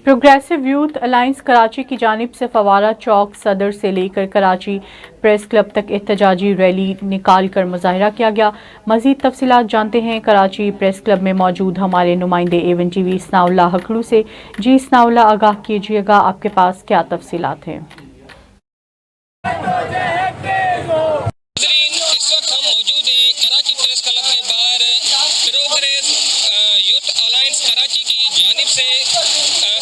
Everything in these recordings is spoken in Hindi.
प्रोग्रेसिव यूथ अलायंस कराची की जानिब से फवारा चौक सदर से लेकर कराची प्रेस क्लब तक एहतजाजी रैली निकाल कर मुजाहरा किया गया। मज़ीद तफसीलात जानते हैं कराची प्रेस क्लब में मौजूद हमारे नुमाइंदे एवन टीवी इस्नाउल्लाह हकड़ू से। जी इस्नाउल्लाह, आगाह कीजिएगा, आपके पास क्या तफसीलात हैं?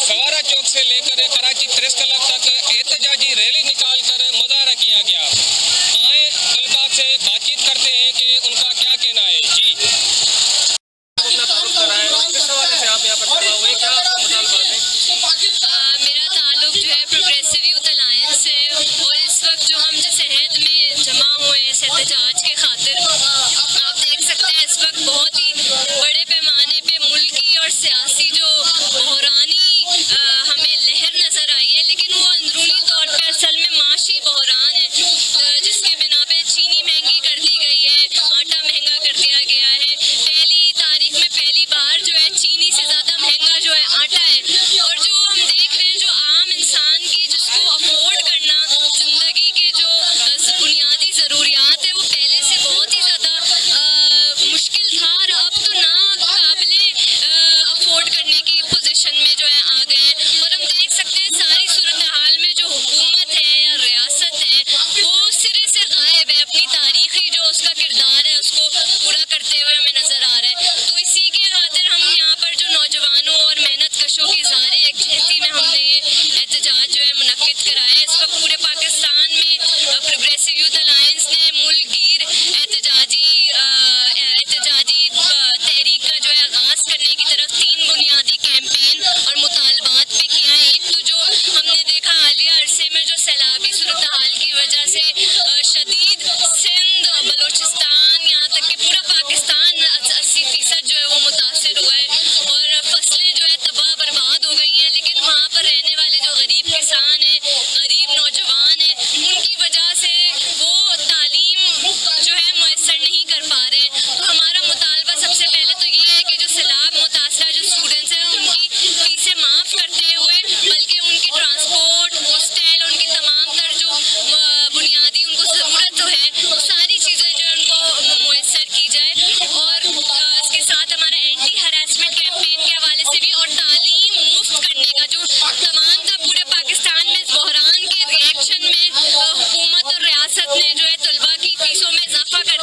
फवारा चौक से लेकर कराची प्रेस क्लब तक एहतजाजी रैली निकालकर मुजाहरा किया गया। आए तलबा से बातचीत करते हैं कि उनका क्या कहना है। जी, अपना ताल्लुक कराएं, किस हवाले से आप यहाँ पर जमा हुए, क्या मुतालबात है? मेरा ताल्लुक जो है प्रोग्रेसिव यूथ अलायंस से, और इस वक्त जो हम जिस शहद में जमा हुए हैं एहतजाज के खातिर, आप देख सकते हैं इस वक्त बहुत ही बड़े पैमाने पे मुल्की और सियासी जो बहरानी हमें लहर नजर आई है, लेकिन वो अंदरूनी तौर पे असल में माशी बहरान है, जिसके बिना पे चीनी महंगी कर दी गई है, आटा महंगा कर दिया गया है। पहली तारीख में पहली बार जो है चीनी से ज़्यादा महंगा जो है आटा है, और जो हम देख रहे हैं जो आम इंसान की जिसको अफोर्ड करना ज़िंदगी के जो बुनियादी ज़रूरियात है वो पहले से बहुत ही ज़्यादा मुश्किल था, और अब तो नाकाबिले अफोर्ड करने की पोजीशन में जो है आ गए हैं। और हम देख सकते हैं सारी सूरत हाल में जो हुकूमत है या रियासत है वो सिरे से गायब है, अपनी तारीखी जो उसका किरदार है उसको पूरा करते हुए हमें नजर आ रहा है। तो इसी के खातिर हम यहाँ पर जो नौजवानों और मेहनत कशों की ज़ारे यकजहती में हमने ये एहतजाज जो है मुनक्किद कराया है। इस वक्त पूरे पाकिस्तान में प्रोग्रेसिव यूथ अलायंस ने मुल्क गिर एहतजाजी तहरीक का जो है आगाज़ करने की तरफ 3 बुनियादी कैंपेन और मुतालबात पे किया है। एक तो जो हमने देखा हालिया अरसे में जो सैलाबी सूरत हाल की वजह से शदीद सिंध, बलोचिस्तान, यहाँ तक कि पूरा पाकिस्तान 80% जो है वो मुतासर हुआ है, और फसलें जो है तबाह बर्बाद हो गई हैं। लेकिन वहाँ पर रहने वाले जो गरीब किसान हैं, गरीब नौजवान हैं, उनकी वजह से वो तालीम जो है मैसर नहीं कर पा रहे हैं। तो हमारा मुतालबा सबसे पहले तो ये है कि जो सैलाब मुतासरा जो स्टूडेंट्स हैं उनकी फीसें माफ़ करते हुए बल्कि उनकी ट्रांसपोर्ट, हॉस्टल, उनकी तमाम तर जो बुनियादी उनको ज़रूरत है वो सारी चीज़ें जो है उनको मैसर की जाए। और इसके साथ हमारा एंटी हरासमेंट कैंपेन के हवाले से भी, और तालीम मुफ्त करने का जो तमाम था पूरे पाकिस्तान में इस बहरान के रिएक्शन में हुकूमत और रियासत ने जो है तलबा की फीसों में इजाफा कर